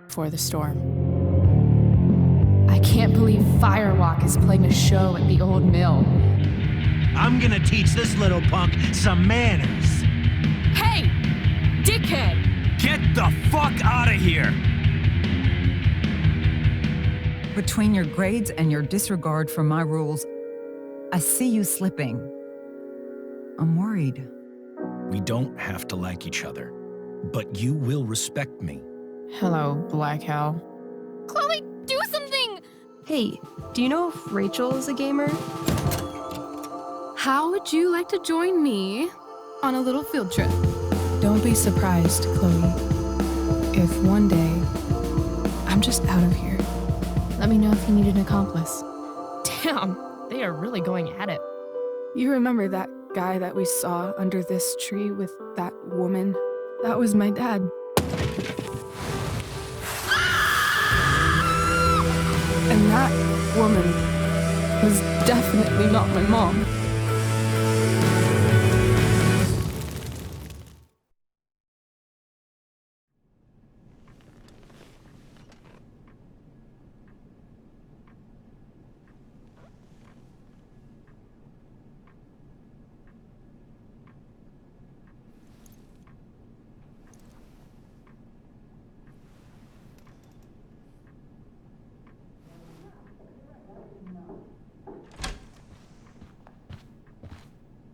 before the storm. I can't believe Firewalk is playing a show at the old mill. I'm gonna teach this little punk some manners. Hey! Dickhead! Get the fuck out of here! Between your grades and your disregard for my rules, I see you slipping. I'm worried. We don't have to like each other, but you will respect me. Hello, Black Hell. Chloe, do something! Hey, do you know if Rachel is a gamer? How would you like to join me on a little field trip? Don't be surprised, Chloe, if one day I'm just out of here. Let me know if you need an accomplice. Damn, they are really going at it. You remember that guy that we saw under this tree with that woman? That was my dad. And that woman was definitely not my mom.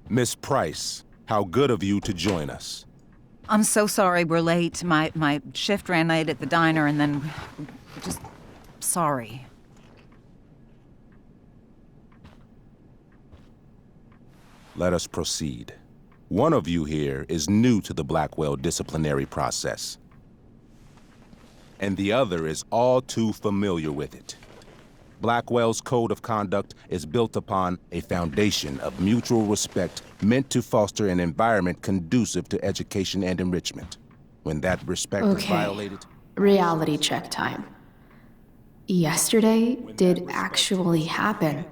Miss Price, how good of you to join us. I'm so sorry we're late. My shift ran late at the diner and then... just... sorry. Let us proceed. One of you here is new to the Blackwell disciplinary process, and the other is all too familiar with it. Blackwell's code of conduct is built upon a foundation of mutual respect meant to foster an environment conducive to education and enrichment. When that respect is violated... Reality check time. Yesterday did actually happen.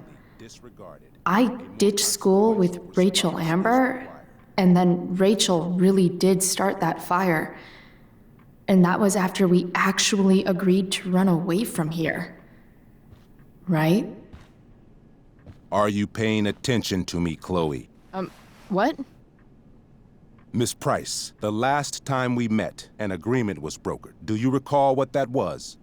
I ditched school with Rachel Amber, and then Rachel really did start that fire. And that was after we actually agreed to run away from here. Right? Are you paying attention to me, Chloe? What? Miss Price, the last time we met, an agreement was brokered. Do you recall what that was?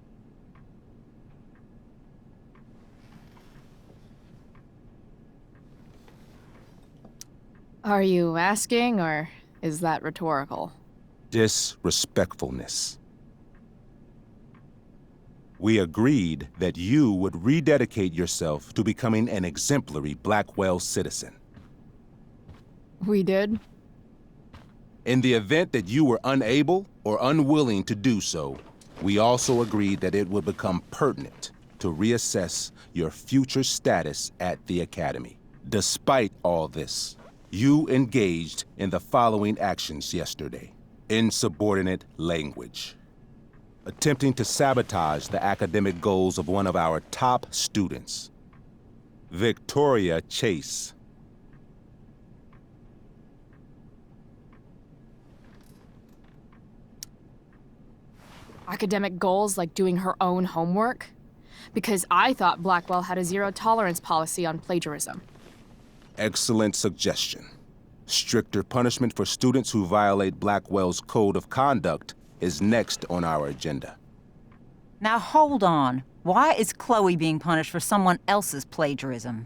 Are you asking, or is that rhetorical? Disrespectfulness. We agreed that you would rededicate yourself to becoming an exemplary Blackwell citizen. We did? In the event that you were unable or unwilling to do so, we also agreed that it would become pertinent to reassess your future status at the Academy. Despite all this, you engaged in the following actions yesterday. Insubordinate language. Attempting to sabotage the academic goals of one of our top students, Victoria Chase. Academic goals like doing her own homework? Because I thought Blackwell had a zero-tolerance policy on plagiarism. Excellent suggestion. Stricter punishment for students who violate Blackwell's code of conduct is next on our agenda. Now hold on. Why is Chloe being punished for someone else's plagiarism?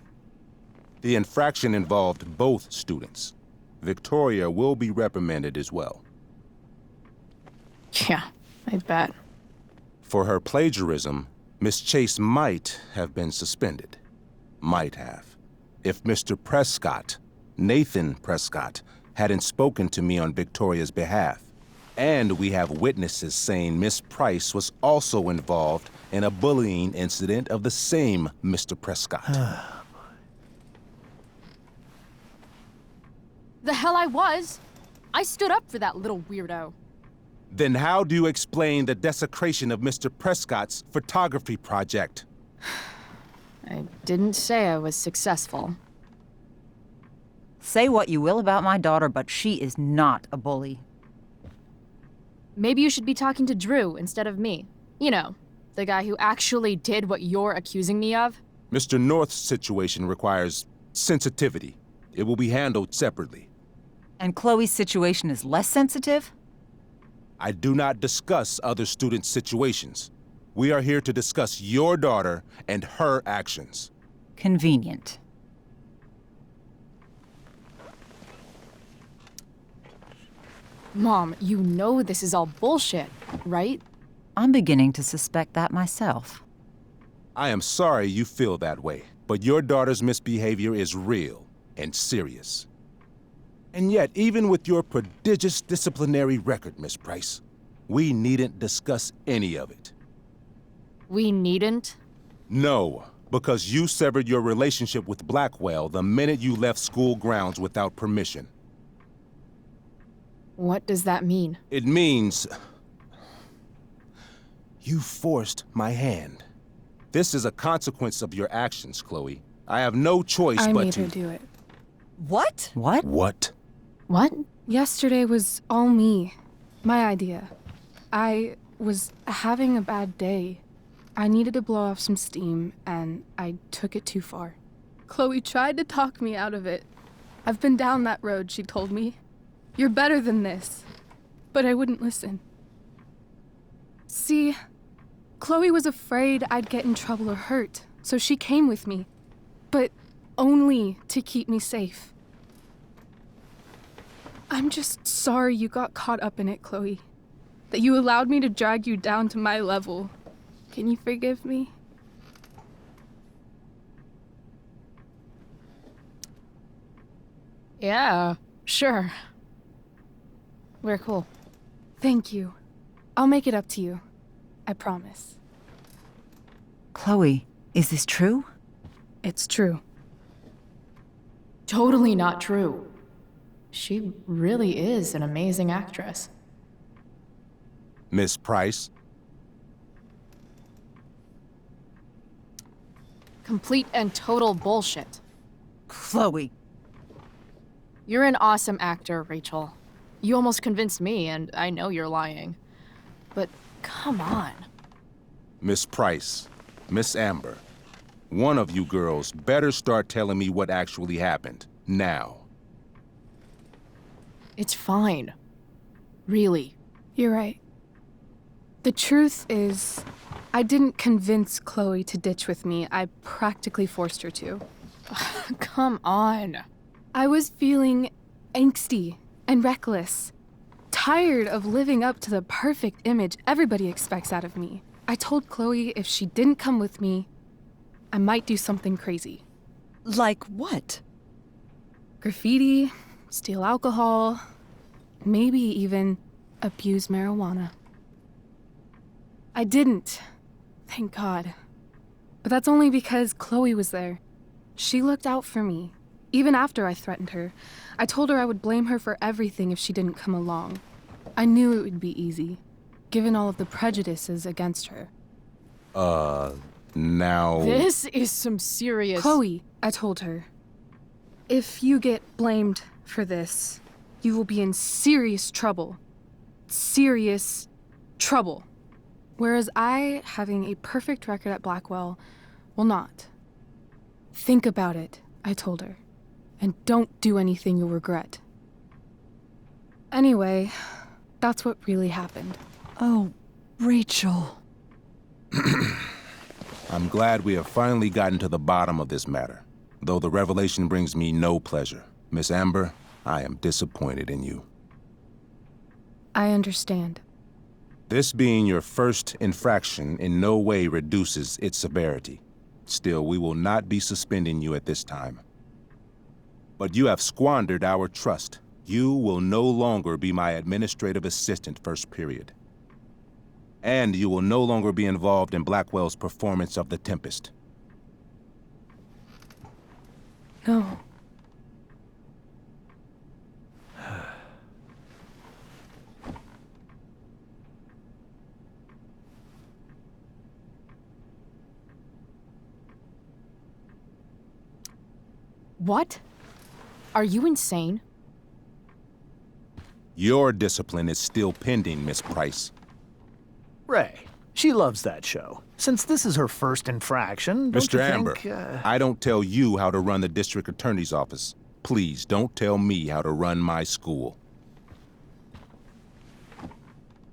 The infraction involved both students. Victoria will be reprimanded as well. Yeah, I bet. For her plagiarism, Miss Chase might have been suspended. Might have. If Mr. Prescott, Nathan Prescott, hadn't spoken to me on Victoria's behalf. And we have witnesses saying Miss Price was also involved in a bullying incident of the same Mr. Prescott. The hell I was! I stood up for that little weirdo. Then how do you explain the desecration of Mr. Prescott's photography project? I didn't say I was successful. Say what you will about my daughter, but she is not a bully. Maybe you should be talking to Drew instead of me. You know, the guy who actually did what you're accusing me of? Mr. North's situation requires sensitivity. It will be handled separately. And Chloe's situation is less sensitive? I do not discuss other students' situations. We are here to discuss your daughter and her actions. Convenient. Mom, you know this is all bullshit, right? I'm beginning to suspect that myself. I am sorry you feel that way, but your daughter's misbehavior is real and serious. And yet, even with your prodigious disciplinary record, Miss Price, we needn't discuss any of it. We needn't? No, because you severed your relationship with Blackwell the minute you left school grounds without permission. What does that mean? It means you forced my hand. This is a consequence of your actions, Chloe. I have no choice I but made to... her do it. What? What? What? What? Yesterday was all me. My idea. I was having a bad day. I needed to blow off some steam, and I took it too far. Chloe tried to talk me out of it. I've been down that road, she told me. You're better than this. But I wouldn't listen. See, Chloe was afraid I'd get in trouble or hurt, so she came with me. But only to keep me safe. I'm just sorry you got caught up in it, Chloe. That you allowed me to drag you down to my level. Can you forgive me? Yeah, sure. We're cool. Thank you. I'll make it up to you. I promise. Chloe, is this true? It's true. Totally not true. She really is an amazing actress. Miss Price? Complete and total bullshit. Chloe. You're an awesome actor, Rachel. You almost convinced me, and I know you're lying. But come on. Miss Price, Miss Amber, one of you girls better start telling me what actually happened, now. It's fine. Really. You're right. The truth is, I didn't convince Chloe to ditch with me. I practically forced her to. Come on. I was feeling angsty and reckless. Tired of living up to the perfect image everybody expects out of me. I told Chloe if she didn't come with me, I might do something crazy. Like what? Graffiti, steal alcohol, maybe even abuse marijuana. I didn't, thank God. But that's only because Chloe was there. She looked out for me. Even after I threatened her, I told her I would blame her for everything if she didn't come along. I knew it would be easy, given all of the prejudices against her. Now... This is some serious... Chloe, I told her, if you get blamed for this, you will be in serious trouble. Serious trouble. Whereas I, having a perfect record at Blackwell, will not. Think about it, I told her, and don't do anything you'll regret. Anyway, that's what really happened. Oh, Rachel. I'm glad we have finally gotten to the bottom of this matter, though the revelation brings me no pleasure. Miss Amber, I am disappointed in you. I understand. This being your first infraction in no way reduces its severity. Still, we will not be suspending you at this time. But you have squandered our trust. You will no longer be my administrative assistant first period. And you will no longer be involved in Blackwell's performance of The Tempest. No. What? Are you insane? Your discipline is still pending, Miss Price. Ray, She loves that show. Since this is her first infraction, don't Mr. you Amber, think, I don't tell you how to run the district attorney's office. Please don't tell me how to run my school.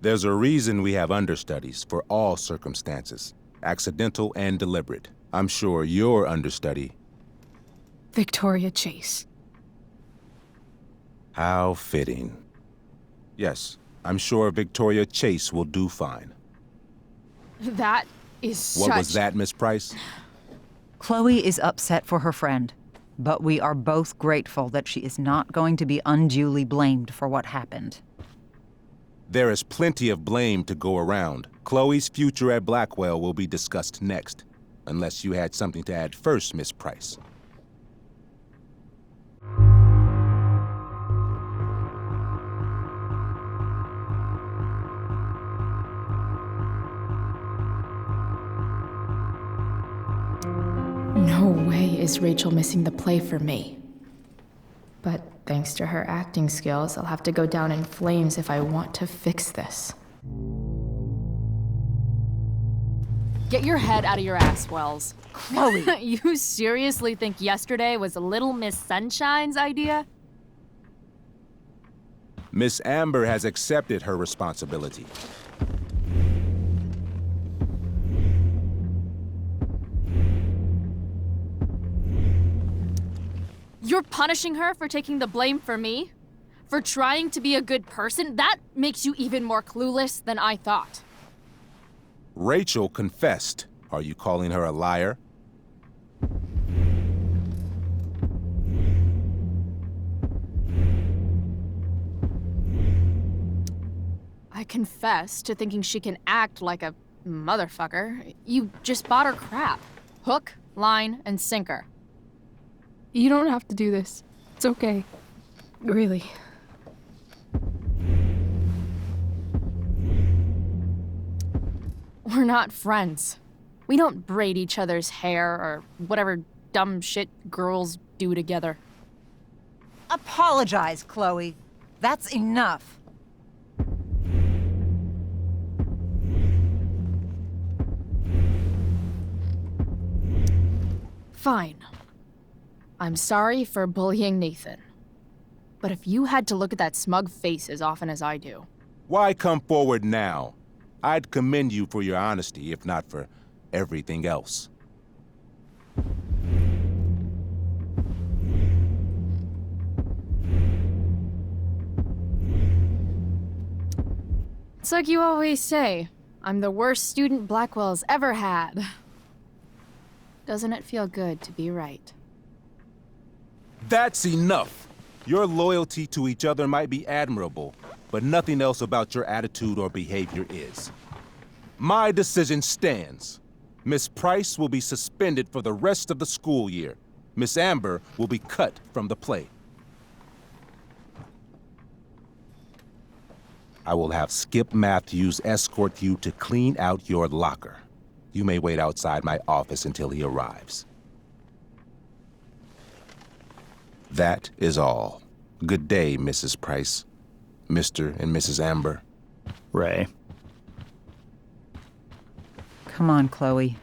There's a reason we have understudies for all circumstances, accidental and deliberate. I'm sure your understudy. Victoria Chase. How fitting. Yes, I'm sure Victoria Chase will do fine. That is What was that, Miss Price? Chloe is upset for her friend, but we are both grateful that she is not going to be unduly blamed for what happened. There is plenty of blame to go around. Chloe's future at Blackwell will be discussed next. Unless you had something to add first, Miss Price. No way is Rachel missing the play for me. But thanks to her acting skills, I'll have to go down in flames if I want to fix this. Get your head out of your ass, Wells. Chloe! You seriously think yesterday was Little Miss Sunshine's idea? Miss Amber has accepted her responsibility. You're punishing her for taking the blame for me? For trying to be a good person? That makes you even more clueless than I thought. Rachel confessed. Are you calling her a liar? I confess to thinking she can act like a motherfucker. You just bought her crap. Hook, line, and sinker. You don't have to do this. It's okay. Really. We're not friends. We don't braid each other's hair or whatever dumb shit girls do together. Apologize, Chloe. That's enough. Fine. I'm sorry for bullying Nathan. But if you had to look at that smug face as often as I do... Why come forward now? I'd commend you for your honesty, if not for everything else. It's like you always say, I'm the worst student Blackwell's ever had. Doesn't it feel good to be right? That's enough! Your loyalty to each other might be admirable, but nothing else about your attitude or behavior is. My decision stands. Miss Price will be suspended for the rest of the school year. Miss Amber will be cut from the play. I will have Skip Matthews escort you to clean out your locker. You may wait outside my office until he arrives. That is all. Good day, Mrs. Price. Mr. and Mrs. Amber. Ray? Come on, Chloe.